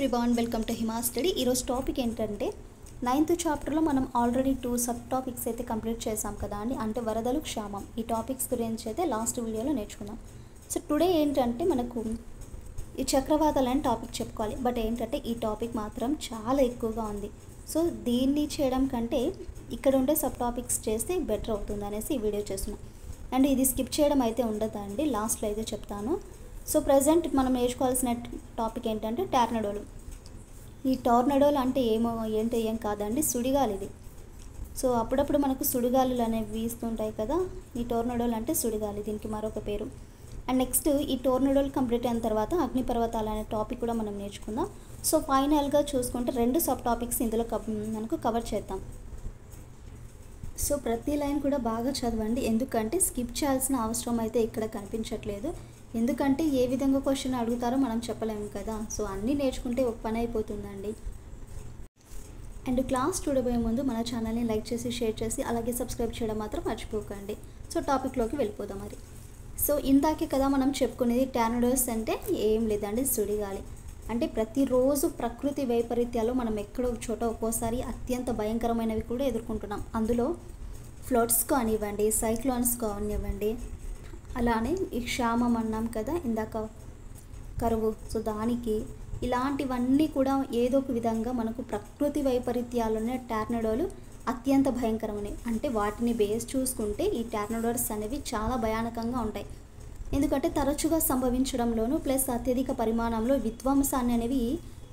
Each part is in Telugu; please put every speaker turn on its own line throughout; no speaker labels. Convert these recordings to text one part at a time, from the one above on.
Everyone welcome to Hima study. ఈరోజు టాపిక్ ఏంటంటే 9th చాప్టర్లో మనం ఆల్రెడీ 2 సబ్ టాపిక్స్ అయితే కంప్లీట్ చేసాం కదా అండి. అంటే వరదలు, క్షామం, ఈ టాపిక్స్ గురించి అయితే లాస్ట్ వీడియోలో నేర్చుకున్నాం. సో టుడే ఏంటంటే మనకు ఈ చక్రవాతాలు అనే టాపిక్ చెప్పుకోవాలి. బట్ ఏంటంటే ఈ టాపిక్ మాత్రం చాలా ఎక్కువగా ఉంది. సో దీన్ని చేయడం కంటే ఇక్కడ ఉండే సబ్ టాపిక్స్ చేస్తే బెటర్ అవుతుంది అనేసి ఈ వీడియో చేస్తున్నాం. అండ్ ఇది స్కిప్ చేయడం అయితే ఉండదండి, లాస్ట్లో అయితే చెప్తాను. సో ప్రజెంట్ మనం నేర్చుకోవాల్సిన టాపిక్ ఏంటంటే టార్నడోలు. ఈ టార్నడోలు అంటే ఏం కాదండి, సుడిగాలి ఇది. సో అప్పుడప్పుడు మనకు సుడిగాలులు అనేవి వీస్తుంటాయి కదా, ఈ టోర్నడోలు అంటే సుడిగాలి, దీనికి మరొక పేరు. అండ్ నెక్స్ట్ ఈ టోర్నడోలు కంప్లీట్ అయిన తర్వాత అగ్నిపర్వతాలు అనే టాపిక్ కూడా మనం నేర్చుకుందాం. సో ఫైనల్గా చూసుకుంటే 2 సబ్ టాపిక్స్ ఇందులో మనకు కవర్ చేద్దాం. సో ప్రతి లైన్ కూడా బాగా చదవండి, ఎందుకంటే స్కిప్ చేయాల్సిన అవసరం అయితే ఇక్కడ కనిపించట్లేదు. ఎందుకంటే ఏ విధంగా క్వశ్చన్ అడుగుతారో మనం చెప్పలేము కదా. సో అన్నీ నేర్చుకుంటే ఒక పని అయిపోతుందండి. అండ్ క్లాస్ చూడబోయే ముందు మన ఛానల్ని లైక్ చేసి, షేర్ చేసి, అలాగే సబ్స్క్రైబ్ చేయడం మాత్రం మర్చిపోకండి. సో టాపిక్లోకి వెళ్ళిపోదాం మరి. సో ఇందాకే కదా మనం చెప్పుకునేది, టార్నడోస్ అంటే ఏం లేదండి, సుడిగాలి. అంటే ప్రతిరోజు ప్రకృతి వైపరీత్యాలు మనం ఎక్కడో చోట ఒక్కోసారి అత్యంత భయంకరమైనవి కూడా ఎదుర్కొంటున్నాం. అందులో ఫ్లడ్స్ కానివ్వండి, సైక్లోన్స్ కానివ్వండి, అలానే ఈ క్షామం అన్నాం కదా ఇందాక, కరువు. సో దానికి ఇలాంటివన్నీ కూడా ఏదో ఒక విధంగా మనకు ప్రకృతి వైపరీత్యాలనే టార్నడోలు అత్యంత భయంకరమైనవి. అంటే వాటిని బేస్ చూసుకుంటే ఈ టార్నడోస్ అనేవి చాలా భయానకంగా ఉంటాయి. ఎందుకంటే తరచుగా సంభవించడంలోనూ ప్లస్ అత్యధిక పరిమాణంలో విధ్వంసాన్ని అనేవి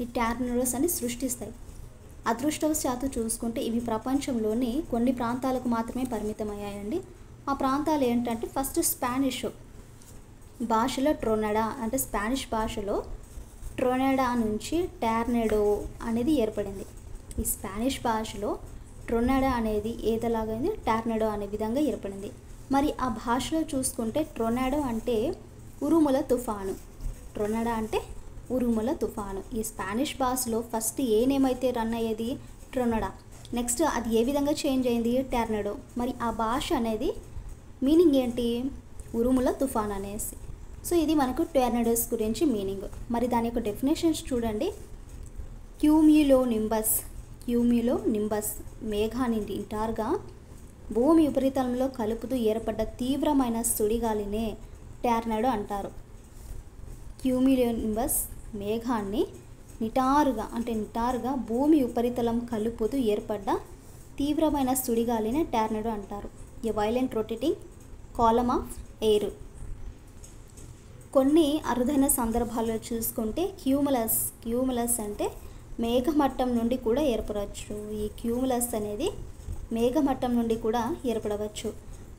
ఈ టార్నడోస్ అని సృష్టిస్తాయి. అదృష్టవశాత్తు చూసుకుంటే ఇవి ప్రపంచంలోని కొన్ని ప్రాంతాలకు మాత్రమే పరిమితమయ్యాయండి. ఆ ప్రాంతాలు ఏంటంటే ఫస్ట్ స్పానిష్ భాషలో ట్రొనాడో, అంటే స్పానిష్ భాషలో ట్రొనాడో నుంచి టార్నడో అనేది ఏర్పడింది. ఈ స్పానిష్ భాషలో ట్రొనాడో అనేది ఏదలాగైంది, టార్నడో అనే విధంగా ఏర్పడింది. మరి ఆ భాషలో చూసుకుంటే ట్రొనాడో అంటే ఉరుముల తుఫాను, ట్రొనాడో అంటే ఉరుముల తుఫాను. ఈ స్పానిష్ భాషలో ఫస్ట్ ఏ నేమ్ అయితే రన్ అయ్యేది, ట్రొనాడో. నెక్స్ట్ అది ఏ విధంగా చేంజ్ అయింది, టార్నడో. మరి ఆ భాష అనేది మీనింగ్ ఏంటి, ఉరుముల తుఫాన్ అనేసి. సో ఇది మనకు టార్నడోస్ గురించి మీనింగ్. మరి దాని యొక్క డెఫినేషన్స్ చూడండి. క్యూమ్యులోనింబస్, క్యూమ్యులోనింబస్ మేఘాన్ని నిటారుగా భూమి ఉపరితలంలో కలుపుతూ ఏర్పడ్డ తీవ్రమైన సుడిగాలినే టార్నడో అంటారు. క్యూమ్యులోనింబస్ మేఘాన్ని నిటారుగా భూమి ఉపరితలం కలుపుతూ ఏర్పడ్డ తీవ్రమైన సుడిగాలినే టార్నడో అంటారు. A violent rotating column of air. కొన్ని అరుదైన సందర్భాల్లో చూసుకుంటే క్యూములస్ అంటే మేఘమట్టం నుండి కూడా ఏర్పడవచ్చు. ఈ క్యూములస్ అనేది మేఘమట్టం నుండి కూడా ఏర్పడవచ్చు.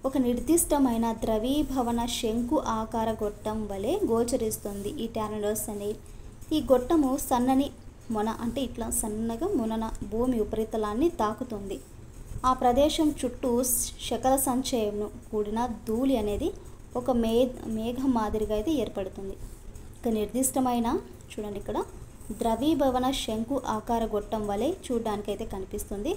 ఒక నిర్దిష్టమైన ద్రవీభవన శంకు ఆకార గొట్టం వలె గోచరిస్తుంది ఈ టార్నడోస్ అనేది. ఈ గొట్టము సన్నని మొన, అంటే ఇట్లా సన్నగా మొనన భూమి ఉపరితలాన్ని తాకుతుంది. ఆ ప్రదేశం చుట్టూ శకల సంచయంను కూడిన ధూళి అనేది ఒక మేఘం మాదిరిగా అయితే ఏర్పడుతుంది. ఒక నిర్దిష్టమైన, చూడండి ఇక్కడ, ద్రవీభవన శంకు ఆకార గొట్టం వలె చూడడానికైతే కనిపిస్తుంది.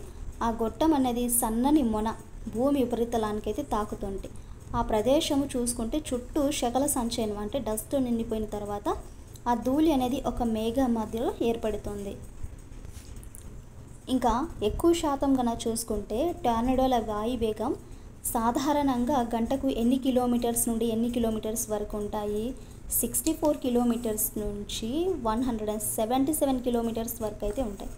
ఆ గొట్టం అనేది సన్నని మొన భూమి ఉపరితలానికైతే తాకుతుంది. ఆ ప్రదేశము చూసుకుంటే చుట్టూ శకల సంచయనం, అంటే డస్ట్ నిండిపోయిన తర్వాత ఆ ధూళి అనేది ఒక మేఘం మధ్యలో ఏర్పడుతుంది. ఇంకా ఎక్కువ శాతం కన్నా చూసుకుంటే టార్నడోల వాయువేగం సాధారణంగా గంటకు ఎన్ని కిలోమీటర్స్ నుండి ఎన్ని కిలోమీటర్స్ వరకు ఉంటాయి, 64 కిలోమీటర్స్ నుంచి 177 కిలోమీటర్స్ వరకు అయితే ఉంటాయి.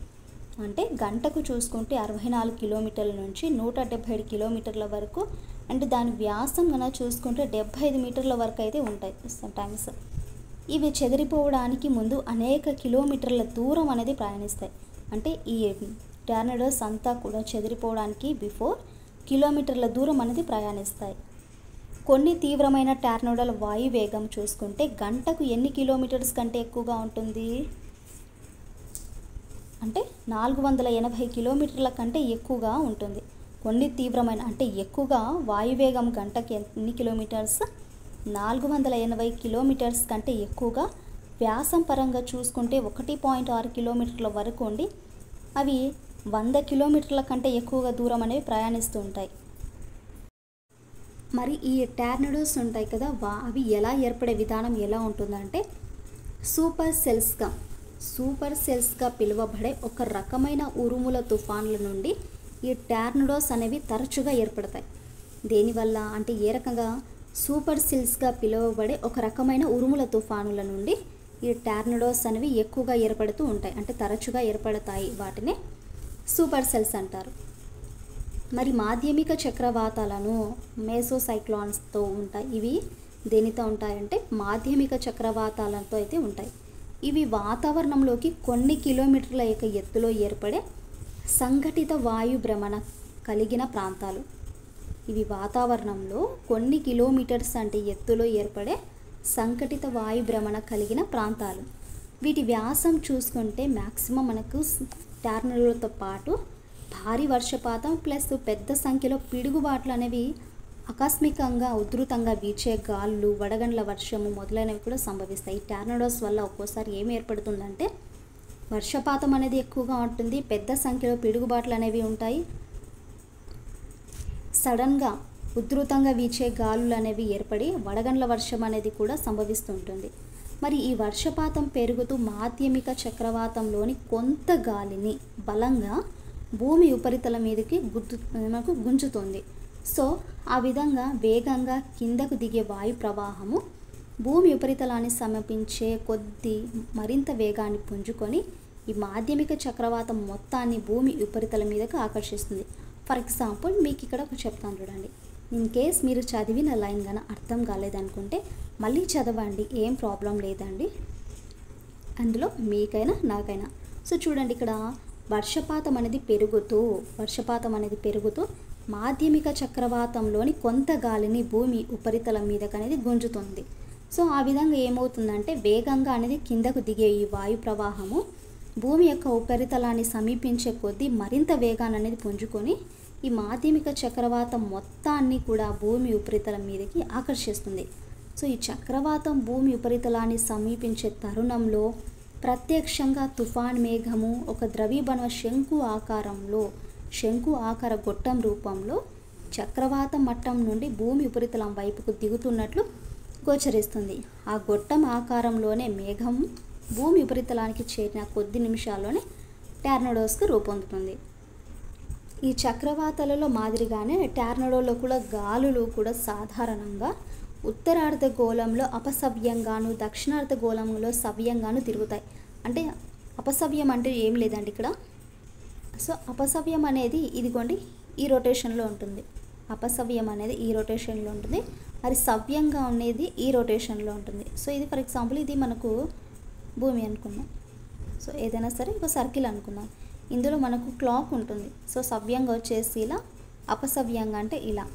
అంటే గంటకు చూసుకుంటే 64 కిలోమీటర్ల నుంచి 177 కిలోమీటర్ల వరకు. అంటే దాని వ్యాసం కన్నా చూసుకుంటే 75 మీటర్ల వరకు అయితే ఉంటాయి సమ్టైమ్స్. ఇవి చెదిరిపోవడానికి ముందు అనేక కిలోమీటర్ల దూరం అనేది ప్రయాణిస్తాయి. అంటే ఈ టార్నడోస్ అంతా కూడా చెదిరిపోవడానికి బిఫోర్ కిలోమీటర్ల దూరం అనేది ప్రయాణిస్తాయి. కొన్ని తీవ్రమైన టార్నడోల వాయువేగం చూసుకుంటే గంటకు ఎన్ని కిలోమీటర్స్ కంటే ఎక్కువగా ఉంటుంది, అంటే 480 కిలోమీటర్ల కంటే ఎక్కువగా ఉంటుంది. కొన్ని తీవ్రమైన అంటే ఎక్కువగా వాయువేగం గంటకి ఎన్ని కిలోమీటర్స్, 480 కిలోమీటర్స్ కంటే ఎక్కువగా. వ్యాసం పరంగా చూసుకుంటే 1.6 కిలోమీటర్ల వరకు ఉండి అవి 100 కిలోమీటర్ల కంటే ఎక్కువగా దూరం అనేవి ప్రయాణిస్తూ ఉంటాయి. మరి ఈ టార్నడోస్ ఉంటాయి కదా, అవి ఎలా ఏర్పడే విధానం ఎలా ఉంటుందంటే సూపర్ సెల్స్గా సూపర్ సెల్స్గా పిలువబడే ఒక రకమైన ఉరుముల తుఫాన్ల నుండి ఈ టార్నడోస్ అనేవి తరచుగా ఏర్పడతాయి. దేనివల్ల అంటే ఏ రకంగా సూపర్ సెల్స్గా పిలువబడే ఒక రకమైన ఉరుముల తుఫానుల నుండి ఈ టార్నడోస్ అనేవి ఎక్కువగా ఏర్పడుతూ ఉంటాయి, అంటే తరచుగా ఏర్పడతాయి. వాటిని సూపర్ సెల్స్ అంటారు. మరి మాధ్యమిక చక్రవాతాలను మేసోసైక్లాన్స్తో ఉంటాయి. ఇవి దేనితో ఉంటాయంటే మాధ్యమిక చక్రవాతాలతో అయితే ఉంటాయి. ఇవి వాతావరణంలోకి కొన్ని కిలోమీటర్ల యొక్క ఎత్తులో ఏర్పడే సంఘటిత వాయు భ్రమణ కలిగిన ప్రాంతాలు. ఇవి వాతావరణంలో కొన్ని కిలోమీటర్స్ అంటే ఎత్తులో ఏర్పడే సంఘటిత వాయు భ్రమణ కలిగిన ప్రాంతాలు. వీటి వ్యాసం చూసుకుంటే మ్యాక్సిమం మనకు టార్నడోలతో పాటు భారీ వర్షపాతం ప్లస్ పెద్ద సంఖ్యలో పిడుగుబాట్లు అనేవి ఆకస్మికంగా ఉధృతంగా వీచే గాలులు, వడగండ్ల వర్షము మొదలైనవి కూడా సంభవిస్తాయి. ఈ టార్నడోస్ వల్ల ఒక్కోసారి ఏం ఏర్పడుతుందంటే వర్షపాతం అనేది ఎక్కువగా ఉంటుంది, పెద్ద సంఖ్యలో పిడుగుబాట్లు అనేవి ఉంటాయి, సడన్గా ఉధృతంగా వీచే గాలులు అనేవి ఏర్పడి వడగండ్ల వర్షం అనేది కూడా సంభవిస్తుంటుంది. మరి ఈ వర్షపాతం పెరుగుతూ మాధ్యమిక చక్రవాతంలోని కొంత గాలిని బలంగా భూమి ఉపరితలం మీదకి గుంజుతుంది. సో ఆ విధంగా వేగంగా కిందకు దిగే వాయు ప్రవాహము భూమి ఉపరితలాన్ని సమీపించే కొద్దీ మరింత వేగాన్ని పుంజుకొని ఈ మాధ్యమిక చక్రవాతం మొత్తాన్ని భూమి ఉపరితలం మీదకు ఆకర్షిస్తుంది. ఫర్ ఎగ్జాంపుల్ మీకు ఇక్కడ ఒక చెప్తాను చూడండి. ఇన్ కేస్ మీరు చదివిన లైన్ కన్నా అర్థం కాలేదనుకుంటే మళ్ళీ చదవండి, ఏం ప్రాబ్లం లేదండి అందులో, మీకైనా నాకైనా. సో చూడండి, ఇక్కడ వర్షపాతం అనేది పెరుగుతూ మాధ్యమిక చక్రవాతంలోని కొంత గాలిని భూమి ఉపరితలం మీదకి అనేది గుంజుతుంది. సో ఆ విధంగా ఏమవుతుందంటే వేగంగా అనేది కిందకు దిగే ఈ వాయు ప్రవాహము భూమి యొక్క ఉపరితలాన్ని సమీపించే కొద్దీ మరింత వేగాన్ని అనేది పుంజుకొని ఈ మాధ్యమిక చక్రవాతం మొత్తాన్ని కూడా భూమి ఉపరితలం మీదకి ఆకర్షిస్తుంది. సో ఈ చక్రవాతం భూమి ఉపరితలాన్ని సమీపించే తరుణంలో ప్రత్యక్షంగా తుఫాన్ మేఘము ఒక ద్రవీభవన శంకు ఆకార గొట్టం రూపంలో చక్రవాతం మట్టం నుండి భూమి ఉపరితలం వైపుకు దిగుతున్నట్లు గోచరిస్తుంది. ఆ గొట్టం ఆకారంలోనే మేఘం భూమి ఉపరితలానికి చేరిన కొద్ది నిమిషాల్లోనే టార్నడోస్కు రూపొందుతుంది. ఈ చక్రవాతాలలో మాదిరిగానే టార్నడోలో కూడా గాలులు కూడా సాధారణంగా ఉత్తరార్ధగోళంలో అపసవ్యంగాను దక్షిణార్ధగోళంలో సవ్యంగాను తిరుగుతాయి. అంటే అపసవ్యం అంటే ఏం లేదండి ఇక్కడ. సో అపసవ్యం అనేది ఇదిగోండి ఈ రొటేషన్లో ఉంటుంది, అపసవ్యం అనేది ఈ రొటేషన్లో ఉంటుంది, మరి సవ్యంగా ఉండేది ఈ రొటేషన్లో ఉంటుంది. సో ఇది ఫర్ ఎగ్జాంపుల్ ఇది మనకు భూమి అనుకుందాం. సో ఏదైనా సరే ఒక సర్కిల్ అనుకుందాం, ఇందులో మనకు క్లాక్ ఉంటుంది. సో సవ్యంగా వచ్చేసి ఇలా, అపసవ్యంగా అంటే ఇలా.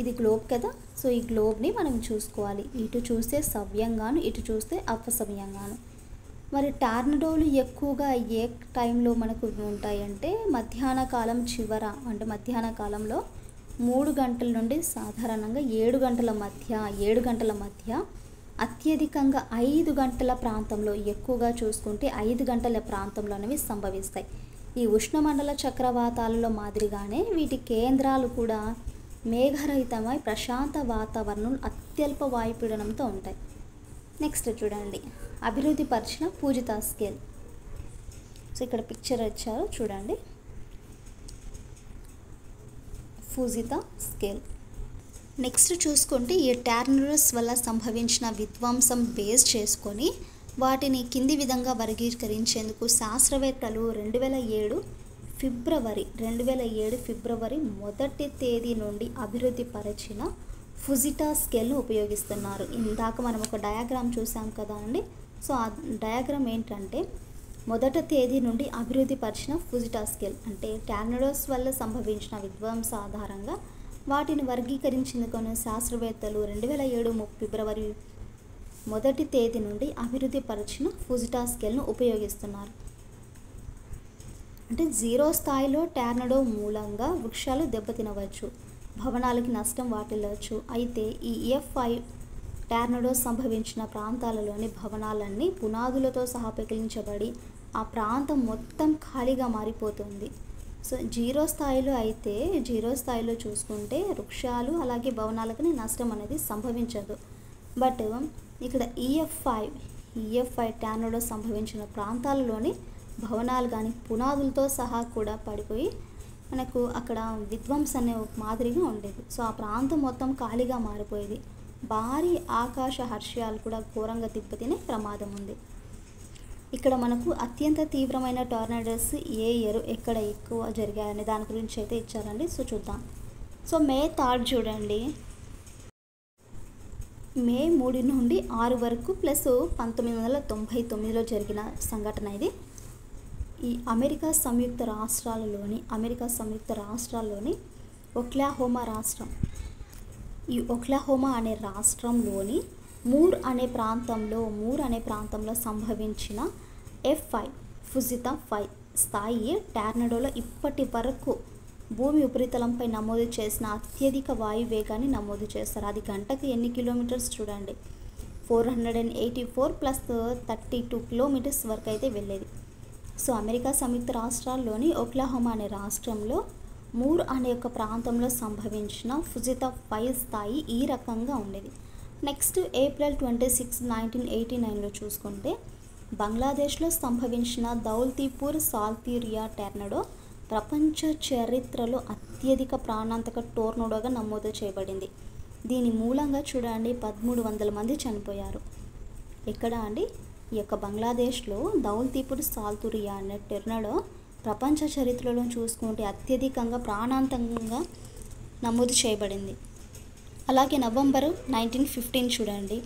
ఇది గ్లోబ్ కదా, సో ఈ గ్లోబ్ని మనం చూసుకోవాలి, ఇటు చూస్తే సవ్యంగాను ఇటు చూస్తే అపసవ్యంగాను. మరి టార్నడోలు ఎక్కువగా ఏ టైంలో మనకు ఉంటాయంటే మధ్యాహ్న కాలం చివర, అంటే మధ్యాహ్న కాలంలో 3 గంటల నుండి సాధారణంగా 7 గంటల మధ్య అత్యధికంగా 5 గంటల ప్రాంతంలో, ఎక్కువగా చూసుకుంటే 5 గంటల ప్రాంతంలో అనేవి సంభవిస్తాయి. ఈ ఉష్ణమండల చక్రవాతాలలో మాదిరిగానే వీటి కేంద్రాలు కూడా మేఘరహితమై ప్రశాంత వాతావరణం అత్యల్ప వాయుపీడనంతో ఉంటాయి. నెక్స్ట్ చూడండి, అభివృద్ధి పరిచిన పూజిత స్కేల్. సో ఇక్కడ పిక్చర్ ఇచ్చారు చూడండి, పూజిత స్కేల్. నెక్స్ట్ చూసుకుంటే ఈ టార్నడోస్ వల్ల సంభవించిన విధ్వంసం బేస్ చేసుకొని వాటిని కింది విధంగా వర్గీకరించేందుకు శాస్త్రవేత్తలు 2007 ఫిబ్రవరి 1 తేదీ నుండి అభివృద్ధి పరిచిన పూజిత స్కేల్ను ఉపయోగిస్తున్నారు. ఇందాక మనం ఒక డయాగ్రామ్ చూసాం కదా అండి. సో ఆ డయాగ్రామ్ ఏంటంటే 1 తేదీ నుండి అభివృద్ధి పరిచిన పూజిత స్కేల్ అంటే టార్నడోస్ వల్ల సంభవించిన విధ్వంస ఆధారంగా వాటిని వర్గీకరించేందుకు శాస్త్రవేత్తలు 2007 ఫిబ్రవరి 1 తేదీ నుండి అభివృద్ధి పరిచిన పూజిత స్కేల్ను ఉపయోగిస్తున్నారు. అంటే 0 స్థాయిలో టార్నడో మూలంగా వృక్షాలు దెబ్బతినవచ్చు, భవనాలకి నష్టం వాటిల్లవచ్చు. అయితే ఈ EF5 టార్నడో సంభవించిన ప్రాంతాలలోని భవనాలన్నీ పునాదులతో సహా పెకిలించబడి ఆ ప్రాంతం మొత్తం ఖాళీగా మారిపోతుంది. సో 0 స్థాయిలో చూసుకుంటే వృక్షాలు అలాగే భవనాలకి నష్టం అనేది సంభవించదు. బట్ ఇక్కడ EF5 టోర్నడో సంభవించిన ప్రాంతాలలోని భవనాలు కానీ పునాదులతో సహా కూడా పడిపోయి మనకు అక్కడ విధ్వంసం అనే మాదిరిగా ఉండేది. సో ఆ ప్రాంతం మొత్తం ఖాళీగా మారిపోయేది. భారీ ఆకాశ హర్షాలు కూడా ఘోరంగా దెబ్బతినే ప్రమాదం ఉంది. ఇక్కడ మనకు అత్యంత తీవ్రమైన టోర్నాడోస్ ఏ ఇయర్ ఎక్కడ ఎక్కువ జరిగాయనే దాని గురించి అయితే ఇచ్చారండి. సో చూద్దాం. సో మే 3 చూడండి, మే 3 నుండి 6 వరకు ప్లస్ 1999లో జరిగిన సంఘటన ఇది. ఈ అమెరికా సంయుక్త రాష్ట్రాల్లోని ఒక్లాహోమా రాష్ట్రం, ఈ ఒక్లాహోమా అనే రాష్ట్రంలోని మూర్ అనే ప్రాంతంలో సంభవించిన F5 ఫుజితా 5 స్థాయి టోర్నడోలో ఇప్పటి వరకు భూమి ఉపరితలంపై నమోదు చేసిన అత్యధిక వాయు వేగాన్ని నమోదు చేస్తారు. అది గంటకు ఎన్ని కిలోమీటర్స్ చూడండి, 484 ప్లస్ 32 కిలోమీటర్స్ వరకు అయితే వెళ్ళేది. సో అమెరికా సంయుక్త రాష్ట్రాల్లోని ఒక్లాహోమా అనే రాష్ట్రంలో మూర్ అనే ఒక ప్రాంతంలో సంభవించిన ఫుజితా 5 స్థాయి ఈ రకంగా ఉండేది. నెక్స్ట్ ఏప్రిల్ 26, 1989లో చూసుకుంటే బంగ్లాదేశ్లో సంభవించిన దౌల్తీపూర్ సాల్తీరియా టోర్నడో ప్రపంచ చరిత్రలో అత్యధిక ప్రాణాంతక టోర్నడోగా నమోదు చేయబడింది. దీని మూలంగా చూడండి 1300 మంది చనిపోయారు. ఎక్కడ అండి? ఈ యొక్క బంగ్లాదేశ్లో దౌల్తీపూర్ సాల్తీరియా అనే టోర్నడో ప్రపంచ చరిత్రలో చూసుకుంటే అత్యధికంగా ప్రాణాంతకంగా నమోదు చేయబడింది. అలాగే నవంబర్ 1915 చూడండి,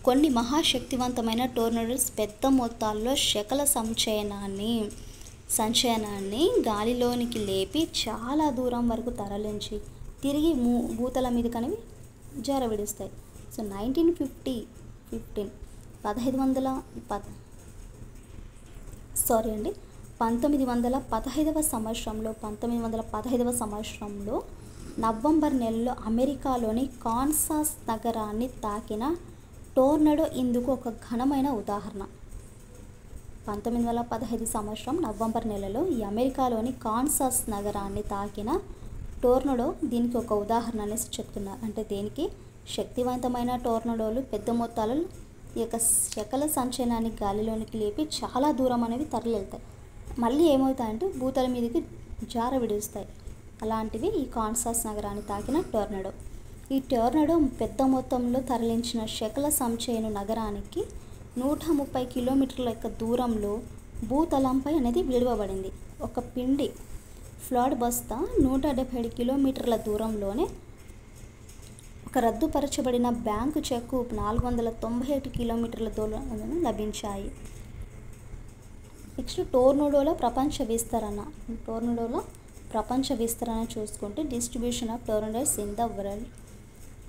కొన్ని మహాశక్తివంతమైన టోర్నడోస్ పెద్ద మొత్తాల్లో శకల సంచయనాన్ని గాలిలోనికి లేపి చాలా దూరం వరకు తరలించి తిరిగి భూతల మీద కనివి జారవిడుస్తాయి. సో 1915వ సంవత్సరంలో నవంబర్ నెలలో అమెరికాలోని కాన్సాస్ నగరాన్ని తాకిన టోర్నడో ఇందుకు ఒక ఘనమైన ఉదాహరణ. 1915 సంవత్సరం నవంబర్ నెలలో ఈ అమెరికాలోని కాన్సాస్ నగరాన్ని తాకిన టోర్నడో దీనికి ఒక ఉదాహరణ అనేసి చెప్తున్నారు. అంటే దేనికి? శక్తివంతమైన టోర్నడోలు పెద్ద మొత్తాలలో ఈ యొక్క శకల సంచయనాన్ని గాలిలోనికి లేపి చాలా దూరం అనేవి తరలివెళ్తాయి. మళ్ళీ ఏమవుతాయంటే భూతల మీదకి జార విడుస్తాయి. అలాంటివి ఈ కాన్సాస్ నగరాన్ని తాకిన టోర్నడో. ఈ టోర్నడో పెద్ద మొత్తంలో తరలించిన శకల సంచయన నగరానికి 130 కిలోమీటర్ల యొక్క దూరంలో భూతలంపై అనేది విడువబడింది. ఒక పిండి ఫ్లాడ్ బస్తా 177 కిలోమీటర్ల దూరంలోనే, ఒక రద్దుపరచబడిన బ్యాంకు చెక్కు 498 కిలోమీటర్ల దూరంలో లభించాయి. నెక్స్ట్ టోర్నడోలో ప్రపంచ విస్తరణ చూసుకుంటే distribution of tornadoes in the world.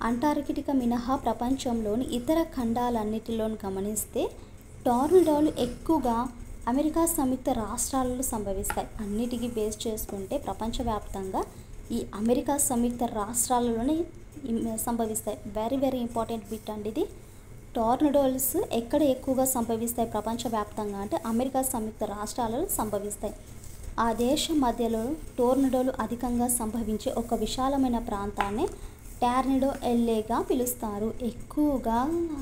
Antarctica మినహా ప్రపంచంలోని ఇతర ఖండాలన్నిటిలోని గమనిస్తే టోర్నడోలు ఎక్కువగా అమెరికా సంయుక్త రాష్ట్రాలలో సంభవిస్తాయి. అన్నిటికీ బేస్ చేసుకుంటే ప్రపంచవ్యాప్తంగా ఈ అమెరికా సంయుక్త రాష్ట్రాలలోనే సంభవిస్తాయి. వెరీ వెరీ ఇంపార్టెంట్ బిట్ అండి ఇది. టోర్నడోల్స్ ఎక్కడ ఎక్కువగా సంభవిస్తాయి ప్రపంచవ్యాప్తంగా అంటే అమెరికా సంయుక్త రాష్ట్రాలలో సంభవిస్తాయి. ఆ దేశం మధ్యలో టోర్నడోలు అధికంగా సంభవించే ఒక విశాలమైన ప్రాంతాన్ని టోర్నడో ఎల్లేగా పిలుస్తారు. ఎక్కువగా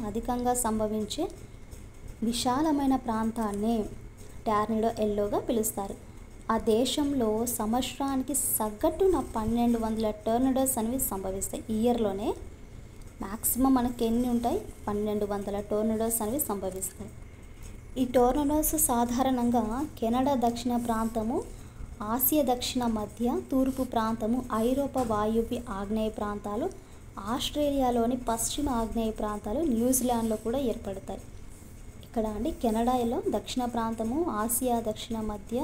అధికంగా సంభవించే విశాలమైన ప్రాంతాన్ని టోర్నడో ఎల్లోగా పిలుస్తారు. ఆ దేశంలో సంవత్సరానికి సగటున 1200 టోర్నడోస్ అనేవి సంభవిస్తాయి. ఇయర్లోనే మ్యాక్సిమం మనకి ఎన్ని ఉంటాయి? 1200 టోర్నడోస్ అనేవి సంభవిస్తాయి. ఈ టోర్నడోస్ సాధారణంగా కెనడా దక్షిణ ప్రాంతము, ఆసియా దక్షిణ మధ్య తూర్పు ప్రాంతము, ఐరోపా వాయువ్య ఆగ్నేయ ప్రాంతాలు, ఆస్ట్రేలియాలోని పశ్చిమ ఆగ్నేయ ప్రాంతాలు, న్యూజిలాండ్లో కూడా ఏర్పడతాయి. ఇక్కడ అండి కెనడాలో దక్షిణ ప్రాంతము, ఆసియా దక్షిణ మధ్య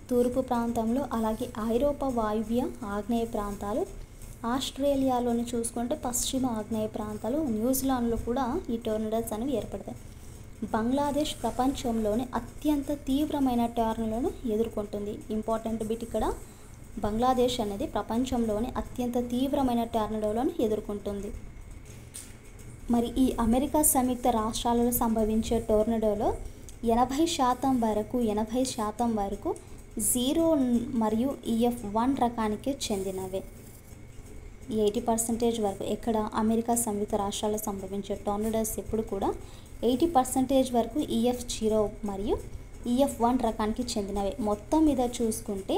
తూర్పు ప్రాంతంలో, అలాగే ఐరోపా వాయువ్య ఆగ్నేయ ప్రాంతాలు, ఆస్ట్రేలియాలోని చూసుకుంటే పశ్చిమ ఆగ్నేయ ప్రాంతాలు, న్యూజిలాండ్లో కూడా ఈ టోర్నడోస్ అనేవి ఏర్పడతాయి. బంగ్లాదేశ్ ప్రపంచంలోని అత్యంత తీవ్రమైన టోర్నడోను ఎదుర్కొంటుంది. ఇంపార్టెంట్ బిట్ ఇక్కడ, బంగ్లాదేశ్ అనేది ప్రపంచంలోని అత్యంత తీవ్రమైన టోర్నడోలను ఎదుర్కొంటుంది. మరి ఈ అమెరికా సంయుక్త రాష్ట్రాలలో సంభవించే టోర్నడోలో 80% వరకు 0 మరియు EF1 రకానికి చెందినవే. 80% వరకు ఎక్కడ అమెరికా సంయుక్త రాష్ట్రాల్లో సంభవించే టోర్నడోస్ ఎప్పుడు కూడా 80% వరకు EF0 మరియు EF1 రకానికి చెందినవే. మొత్తం మీద చూసుకుంటే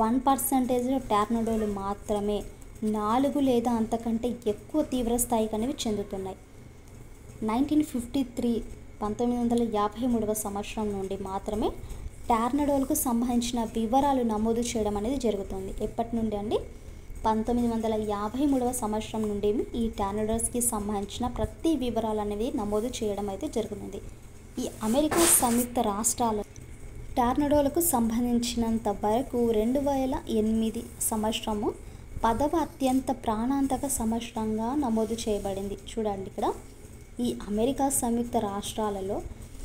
1% టార్నడోలు మాత్రమే 4 లేదా అంతకంటే ఎక్కువ తీవ్ర స్థాయికి అనేవి చెందుతున్నాయి. 1953 సంవత్సరం నుండి మాత్రమే టార్నడోలకు సంబంధించిన వివరాలు నమోదు చేయడం అనేది జరుగుతుంది. ఎప్పటి నుండి అండి? 1953 సంవత్సరం నుండి ఈ టార్నడోస్కి సంబంధించిన ప్రతి వివరాలు అనేవి నమోదు చేయడం అయితే జరుగుతుంది. ఈ అమెరికా సంయుక్త రాష్ట్రాల టార్నడోలకు సంబంధించినంత వరకు 2008 సంవత్సరము 10వ అత్యంత ప్రాణాంతక సంవత్సరంగా నమోదు చేయబడింది. చూడండి ఇక్కడ ఈ అమెరికా సంయుక్త రాష్ట్రాలలో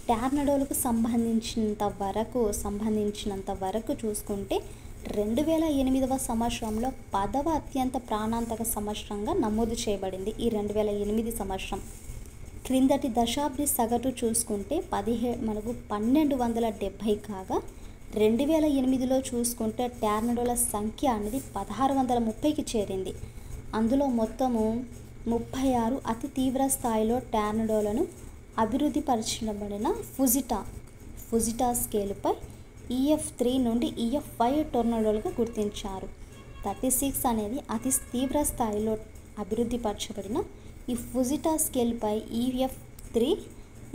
టార్నడోలకు సంబంధించినంత వరకు చూసుకుంటే 2008 సంవత్సరంలో 10వ అత్యంత ప్రాణాంతక సంవత్సరంగా నమోదు చేయబడింది ఈ 2008 సంవత్సరం. క్రిందటి దశాబ్ది సగటు చూసుకుంటే 1270 కాగా 2008లో చూసుకుంటే టార్నడోల సంఖ్య అనేది 1630కి చేరింది. అందులో మొత్తము 36 అతి తీవ్ర స్థాయిలో టార్నడోలను అభివృద్ధి పరచబడిన ఫుజిటా స్కేలుపై EF3 నుండి EF5 టోర్నడోలుగా గుర్తించారు. 36 అనేది అతి తీవ్ర స్థాయిలో అభివృద్ధి పరచబడిన ఈ ఫుజిటా స్కేల్పై EF3,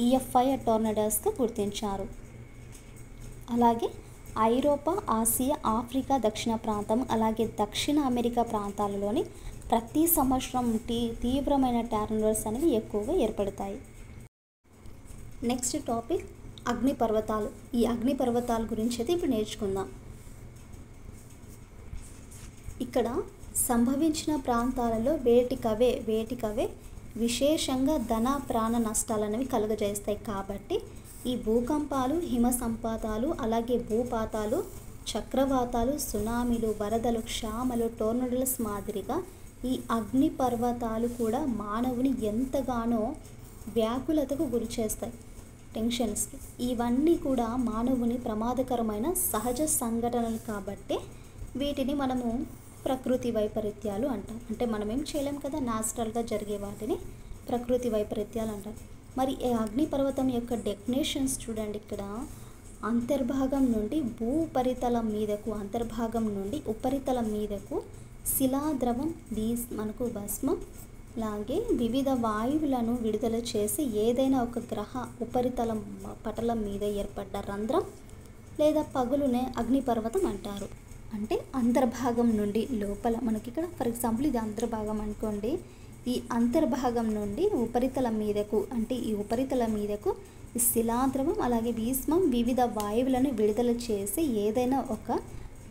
EF5 టోర్నడోస్గా గుర్తించారు. అలాగే ఐరోపా, ఆసియా, ఆఫ్రికా దక్షిణ ప్రాంతం అలాగే దక్షిణ అమెరికా ప్రాంతాలలోని ప్రతి సంవత్సరం తీవ్రమైన టార్నడోస్ అనేవి ఎక్కువగా ఏర్పడతాయి. నెక్స్ట్ టాపిక్ అగ్నిపర్వతాలు. ఈ అగ్నిపర్వతాల గురించి అయితే ఇప్పుడు నేర్చుకుందాం. ఇక్కడ సంభవించిన ప్రాంతాలలో వేటికవే విశేషంగా ధన ప్రాణ నష్టాలు అనేవి కలుగజేస్తాయి. కాబట్టి ఈ భూకంపాలు, హిమ సంపాతాలు, అలాగే భూపాతాలు, చక్రవాతాలు, సునామీలు, వరదలు, క్షామలు, టోర్నడోస్ మాదిరిగా ఈ అగ్నిపర్వతాలు కూడా మానవుని ఎంతగానో వ్యాకులతకు గురి చేస్తాయి, టెన్షన్స్కి. ఇవన్నీ కూడా మానవుని ప్రమాదకరమైన సహజ సంఘటనలు కాబట్టి వీటిని మనము ప్రకృతి వైపరీత్యాలు అంటాం. అంటే మనం ఏం చేయలేం కదా, న్యాచురల్గా జరిగే వాటిని ప్రకృతి వైపరీత్యాలు అంటాం. మరి ఈ అగ్నిపర్వతం యొక్క డెఫినేషన్స్ చూడండి. ఇక్కడ అంతర్భాగం నుండి ఉపరితలం మీదకు శిలాద్రవం, మనకు భస్మం, అలాగే వివిధ వాయువులను విడుదల చేసి ఏదైనా ఒక గ్రహ ఉపరితలం పటలం మీద ఏర్పడ్డ రంధ్రం లేదా పగులునే అగ్నిపర్వతం అంటారు. అంటే అంతర్భాగం నుండి లోపల, మనకి ఇక్కడ ఫర్ ఎగ్జాంపుల్ ఇది అంతర్భాగం అనుకోండి. ఈ అంతర్భాగం నుండి ఉపరితలం మీదకు, అంటే ఈ ఉపరితలం మీదకు ఈ శిలాద్రవం అలాగే భీష్మం వివిధ వాయువులను విడుదల చేసి ఏదైనా ఒక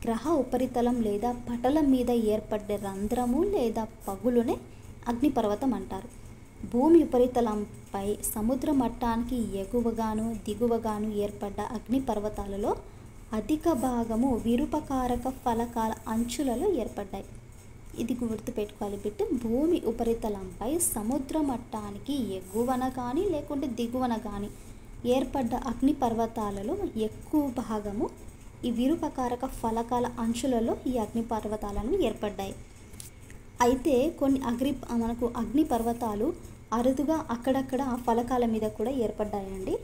గ్రహ ఉపరితలం లేదా పటలం మీద ఏర్పడ్డే రంధ్రము లేదా పగులునే అగ్నిపర్వతం అంటారు. భూమి ఉపరితలంపై సముద్ర మట్టానికి ఎగువగాను దిగువగాను ఏర్పడ్డ అగ్నిపర్వతాలలో అధిక భాగము విరూపకారక ఫలకాల అంచులలో ఏర్పడ్డాయి. ఇది గుర్తుపెట్టుకోవాలి బిట్టు. భూమి ఉపరితలంపై సముద్ర మట్టానికి ఎగువన కానీ లేకుంటే దిగువన కానీ ఏర్పడ్డ అగ్నిపర్వతాలలో ఎక్కువ భాగము ఈ విరూపకారక ఫలకాల అంచులలో ఈ అగ్నిపర్వతాలను ఏర్పడ్డాయి. అయితే కొన్ని అగ్నిపర్వతాలు అరుదుగా అక్కడక్కడ ఆ ఫలకాల మీద కూడా ఏర్పడ్డాయండి.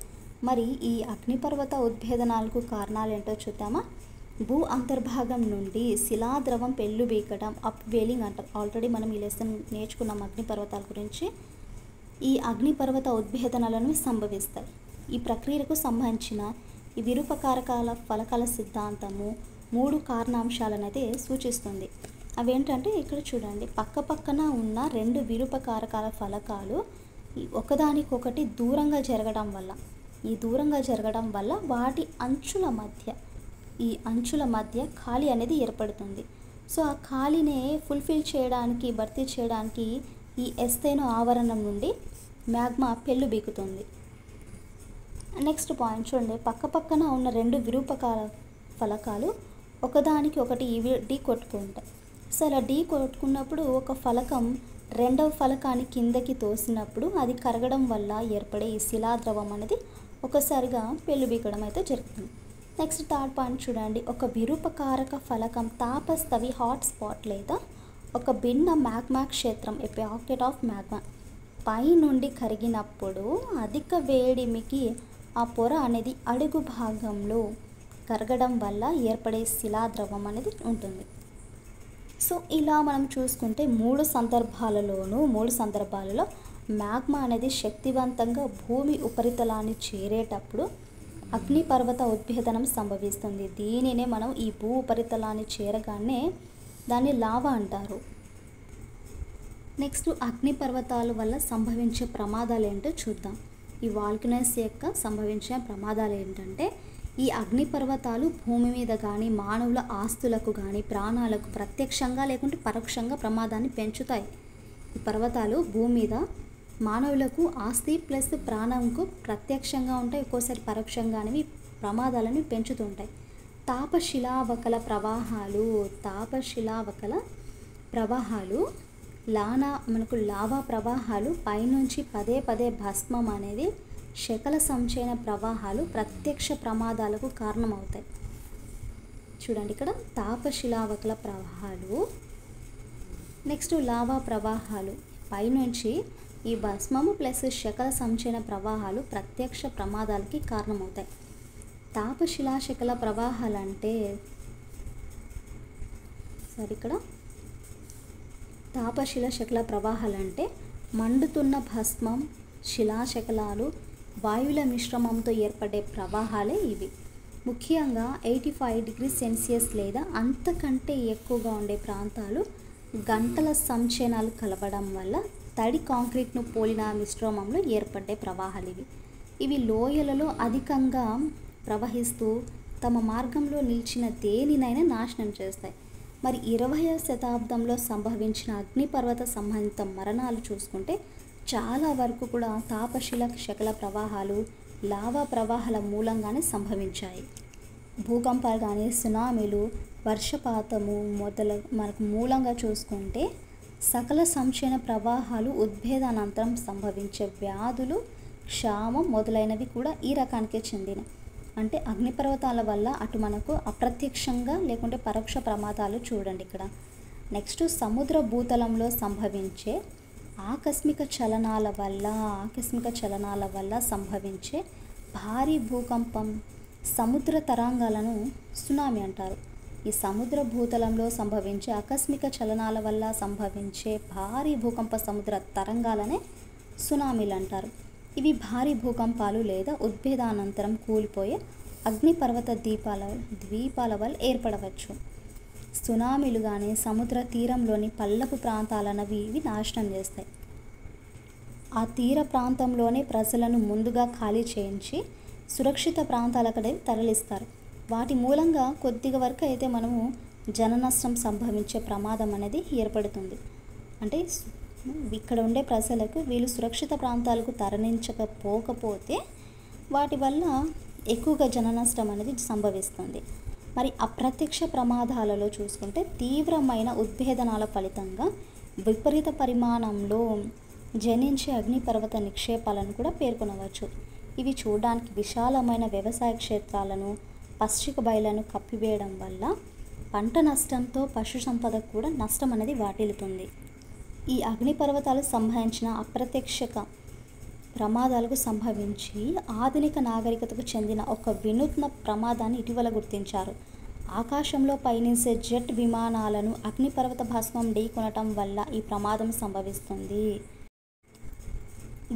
మరి ఈ అగ్నిపర్వత ఉద్భేదనాలకు కారణాలు ఏంటో చూద్దామా. భూ అంతర్భాగం నుండి శిలాద్రవం పెళ్ళుబీకడం, అప్వేలింగ్ అంటారు. ఆల్రెడీ మనం ఈ లెసన్ నేర్చుకున్నాం అగ్నిపర్వతాల గురించి. ఈ అగ్నిపర్వత ఉద్భేదనాలను సంభవిస్తాయి. ఈ ప్రక్రియకు సంబంధించిన ఈ విరూపకారకాల ఫలకాల సిద్ధాంతము 3 కారణాంశాలను అయితే సూచిస్తుంది. అవేంటంటే ఇక్కడ చూడండి, పక్కపక్కన ఉన్న 2 విరూపకారకాల ఫలకాలు ఒకదానికొకటి దూరంగా జరగడం వల్ల వాటి అంచుల మధ్య ఖాళీ అనేది ఏర్పడుతుంది. సో ఆ ఖాళీని భర్తీ చేయడానికి ఈ ఎస్తేనో ఆవరణం నుండి మ్యాగ్మా పెళ్ళుబీకుతుంది. నెక్స్ట్ పాయింట్ చూడండి, పక్కపక్కన ఉన్న 2 విరూపకార ఫలకాలు ఒకదానికి ఒకటి ఢీ కొట్టుకుంటాయి. సో అలా ఢీ కొట్టుకున్నప్పుడు ఒక ఫలకం రెండవ ఫలకాన్ని కిందకి తోసినప్పుడు అది కరగడం వల్ల ఏర్పడే ఈ శిలాద్రవం అనేది ఒకసారిగా పెళ్ళుబీకడం అయితే జరుగుతుంది. నెక్స్ట్ థర్డ్ పాయింట్ చూడండి, ఒక విరూపకారక ఫలకం తాపస్థవి హాట్ స్పాట్ లేదా ఒక భిన్న మ్యాగ్మా క్షేత్రం, ఏ పాకెట్ ఆఫ్ మ్యాగ్మా పై నుండి కరిగినప్పుడు అధిక వేడిమికి ఆ పొర అనేది అడుగు భాగంలో కరగడం వల్ల ఏర్పడే శిలాద్రవం అనేది ఉంటుంది. సో ఇలా మనం చూసుకుంటే మూడు సందర్భాలలో మ్యాగ్మా అనేది శక్తివంతంగా భూమి ఉపరితలాన్ని చేరేటప్పుడు అగ్నిపర్వత ఉద్భేదనం సంభవిస్తుంది. దీనినే మనం ఈ భూ ఉపరితలాన్ని చేరగానే దాన్ని లావా అంటారు. నెక్స్ట్ అగ్నిపర్వతాల వల్ల సంభవించే ప్రమాదాలు ఏంటో చూద్దాం. ఈ వాల్కనోస్ యొక్క సంభవించే ప్రమాదాలు ఏంటంటే, ఈ అగ్నిపర్వతాలు భూమి మీద కానీ మానవుల ఆస్తులకు కానీ ప్రాణాలకు ప్రత్యక్షంగా లేకుంటే పరోక్షంగా ప్రమాదాన్ని పెంచుతాయి. ఈ పర్వతాలు భూమి మీద మానవులకు ఆస్తి ప్లస్ ప్రాణంకు ప్రత్యక్షంగా ఉంటాయి, ఒక్కోసారి పరోక్షంగానే ప్రమాదాలను పెంచుతుంటాయి. తాపశిలావకల ప్రవాహాలు లావా ప్రవాహాలు పైనుంచి పదే భస్మం అనేది శకల సంచయన ప్రవాహాలు ప్రత్యక్ష ప్రమాదాలకు కారణమవుతాయి. చూడండి ఇక్కడ తాపశిలావకల ప్రవాహాలు, నెక్స్ట్ లావా ప్రవాహాలు పైనుంచి ఈ భస్మము ప్లస్ శకల సంచయన ప్రవాహాలు ప్రత్యక్ష ప్రమాదాలకి కారణమవుతాయి. తాపశిలా శకల ప్రవాహాలు అంటే తాపశిల ప్రవాహాలంటే మండుతున్న భస్మం, శిలాశకలాలు, వాయువుల మిశ్రమంతో ఏర్పడే ప్రవాహాలే ఇవి. ముఖ్యంగా 85 డిగ్రీ సెల్సియస్ లేదా అంతకంటే ఎక్కువగా ఉండే ప్రాంతాలు గంటల సంచయనాలు కలవడం వల్ల తడి కాంక్రీట్ను పోలిన మిశ్రమంలో ఏర్పడే ప్రవాహాలు ఇవి లోయలలో అధికంగా ప్రవహిస్తూ తమ మార్గంలో నిలిచిన దేనినైనా నాశనం చేస్తాయి. మరి 20వ శతాబ్దంలో సంభవించిన అగ్నిపర్వత సంబంధిత మరణాలు చూసుకుంటే చాలా వరకు కూడా తాపశిల శకల ప్రవాహాలు, లావా ప్రవాహాల మూలంగానే సంభవించాయి. భూకంపాలు కానీ సునామీలు, వర్షపాతము మనకు మూలంగా చూసుకుంటే సకల సంచయన ప్రవాహాలు, ఉద్భేదానంతరం సంభవించే వ్యాధులు, క్షామం మొదలైనవి కూడా ఈ రకానికే చెందిన. అంటే అగ్నిపర్వతాల వల్ల అటు మనకు అప్రత్యక్షంగా లేకుంటే పరోక్ష ప్రమాదాలు చూడండి ఇక్కడ. నెక్స్ట్ సముద్ర భూతలంలో సంభవించే ఆకస్మిక చలనాల వల్ల సంభవించే భారీ భూకంపం, సముద్ర తరంగాలను సునామీ అంటారు. ఈ సముద్ర భూతలంలో సంభవించే ఆకస్మిక చలనాల వల్ల సంభవించే భారీ భూకంప సముద్ర తరంగాలనే సునామీలు అంటారు. ఇవి భారీ భూకంపాలు లేదా ఉద్భేదానంతరం కూలిపోయే అగ్నిపర్వత ద్వీపాల వల్ల ఏర్పడవచ్చు. సునామీలు కానీ సముద్ర తీరంలోని పల్లపు ప్రాంతాలనవి ఇవి నాశనం చేస్తాయి. ఆ తీర ప్రాంతంలోనే ప్రజలను ముందుగా ఖాళీ చేయించి సురక్షిత ప్రాంతాలకు తరలిస్తారు. వాటి మూలంగా కొద్దిగా వరకు అయితే మనము జన నష్టం సంభవించే ప్రమాదం అనేది ఏర్పడుతుంది. అంటే ఇక్కడ ఉండే ప్రజలకు వీళ్ళు సురక్షిత ప్రాంతాలకు తరలించకపోతే వాటి వల్ల ఎక్కువగా జన నష్టం అనేది సంభవిస్తుంది. మరి అప్రత్యక్ష ప్రమాదాలలో చూసుకుంటే తీవ్రమైన ఉద్భేదనాల ఫలితంగా విపరీత పరిమాణంలో జనించే అగ్నిపర్వత నిక్షేపాలను కూడా పేర్కొనవచ్చు. ఇవి చూడడానికి విశాలమైన వ్యవసాయ క్షేత్రాలను, పచ్చిక బయలను కప్పివేయడం వల్ల పంట నష్టంతో పశు సంపదకు కూడా నష్టం అనేది వాటిల్లుతుంది. ఈ అగ్నిపర్వతాలు సంభవించిన అప్రత్యక్ష ప్రమాదాలకు సంభవించి ఆధునిక నాగరికతకు చెందిన ఒక వినూత్న ప్రమాదాన్ని ఇటీవల గుర్తించారు. ఆకాశంలో పయనించే జెట్ విమానాలను అగ్నిపర్వత భస్మం ఢీకొనటం వల్ల ఈ ప్రమాదం సంభవిస్తుంది.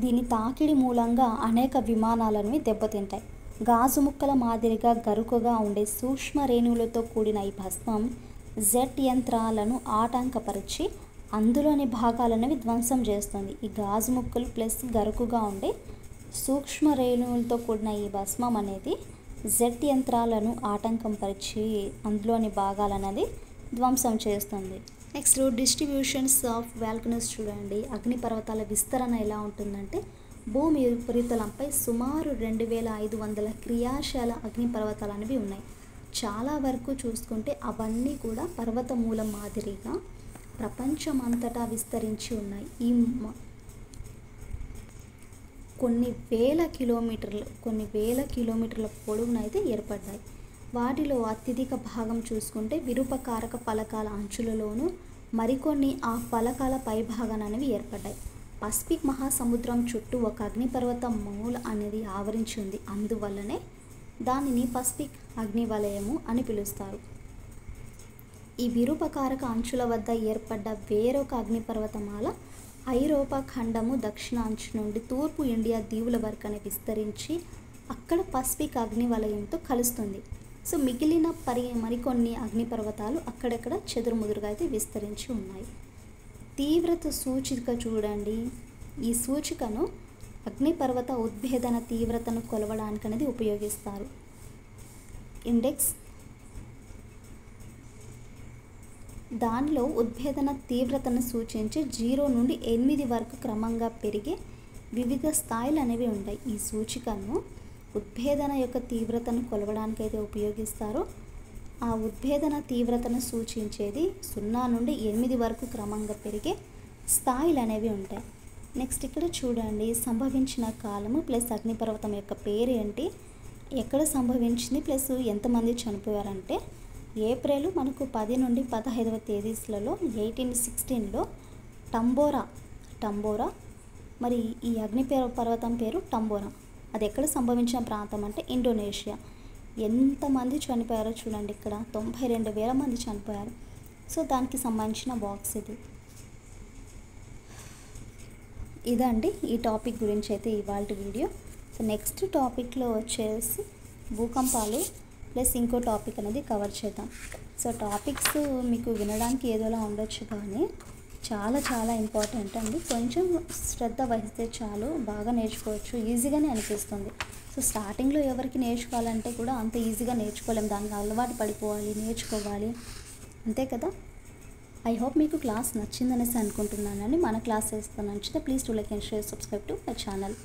దీని తాకిడి మూలంగా అనేక విమానాలను దెబ్బతింటాయి. గాజు ముక్కల మాదిరిగా గరుకుగా ఉండే సూక్ష్మ రేణువులతో కూడిన ఈ భస్మం జెట్ యంత్రాలను ఆటంకపరిచి అందులోని భాగాలనేవి ధ్వంసం చేస్తుంది. ఈ గాజు ముక్కలు ప్లస్ గరుకుగా ఉండే సూక్ష్మ రేణువులతో కూడిన ఈ భస్మం అనేది జెట్ యంత్రాలను ఆటంకంపరిచి అందులోని భాగాలనేది ధ్వంసం చేస్తుంది. నెక్స్ట్ డిస్ట్రిబ్యూషన్స్ ఆఫ్ వాల్కనోస్ చూడండి. అగ్నిపర్వతాల విస్తరణ ఎలా ఉంటుందంటే భూమి ఉపరితలంపై సుమారు 2500 క్రియాశీల అగ్నిపర్వతాలు అనేవి ఉన్నాయి. చాలా వరకు చూసుకుంటే అవన్నీ కూడా పర్వత మూలం మాదిరిగా ప్రపంచం అంతటా విస్తరించి ఉన్నాయి. ఈ కొన్ని వేల కిలోమీటర్ల పొడవునైతే ఏర్పడ్డాయి. వాటిలో అత్యధిక భాగం చూసుకుంటే విరూపకారక ఫలకాల అంచులలోనూ మరికొన్ని ఆ ఫలకాల పై భాగాన అనేవి ఏర్పడ్డాయి. పసిఫిక్ మహాసముద్రం చుట్టూ ఒక అగ్నిపర్వతం మూల అనేది ఆవరించి ఉంది. అందువల్లనే దానిని పసిఫిక్ అగ్నివలయము అని పిలుస్తారు. ఈ విరూపకారక అంచుల వద్ద ఏర్పడ్డ వేరొక అగ్నిపర్వతమాల ఐరోపా ఖండము దక్షిణ అంచు నుండి తూర్పు ఇండియా దీవుల వరకనే విస్తరించి అక్కడ పసిఫిక్ అగ్నివలయంతో కలుస్తుంది. సో మిగిలిన మరికొన్ని అగ్నిపర్వతాలు అక్కడక్కడ చెదురుముదురుగా అయితే విస్తరించి ఉన్నాయి. తీవ్రత సూచిక చూడండి. ఈ సూచికను అగ్నిపర్వత ఉద్భేదన తీవ్రతను కొలవడానికి అనేది ఉపయోగిస్తారు. ఇండెక్స్ దానిలో ఉద్భేదన తీవ్రతను సూచించి 0 నుండి 8 వరకు క్రమంగా పెరిగే వివిధ స్థాయిలు అనేవి ఉంటాయి. ఈ సూచికను ఉద్భేదన యొక్క తీవ్రతను కొలవడానికి అయితే ఉపయోగిస్తారు. ఆ ఉద్భేదన తీవ్రతను సూచించేది 0 నుండి 8 వరకు క్రమంగా పెరిగే స్థాయిలు అనేవి ఉంటాయి. నెక్స్ట్ ఇక్కడ చూడండి, సంభవించిన కాలము ప్లస్ అగ్నిపర్వతం యొక్క పేరు ఏంటి, ఎక్కడ సంభవించింది ప్లస్ ఎంతమంది చనిపోయారంటే ఏప్రిల్ మనకు 10 నుండి 15వ తేదీలలో 1816లో టంబోరా మరి ఈ పర్వతం పేరు టంబోరా. అది ఎక్కడ సంభవించిన ప్రాంతం అంటే ఇండోనేషియా. ఎంతమంది చనిపోయారో చూడండి, ఇక్కడ 92,000 మంది చనిపోయారు. సో దానికి సంబంధించిన బాక్స్ ఇది. ఇదండి ఈ టాపిక్ గురించి అయితే ఇవాళ వీడియో. సో నెక్స్ట్ టాపిక్లో వచ్చేసి భూకంపాలు ప్లస్ ఇంకో టాపిక్ అనేది కవర్ చేద్దాం. సో టాపిక్స్ మీకు వినడానికి ఏదోలా ఉండొచ్చు కానీ చాలా చాలా ఇంపార్టెంట్ అండి. కొంచెం శ్రద్ధ వహిస్తే చాలు, బాగా నేర్చుకోవచ్చు, ఈజీగానే అనిపిస్తుంది. సో స్టార్టింగ్లో ఎవరికి నేర్చుకోవాలంటే కూడా అంత ఈజీగా నేర్చుకోలేము, దానికి అలవాటు పడిపోవాలి, నేర్చుకోవాలి, అంతే కదా. ఐ హోప్ మీకు క్లాస్ నచ్చిందనేసి అనుకుంటున్నానండి. మన క్లాస్ నచ్చితే please to like and share, subscribe to my channel.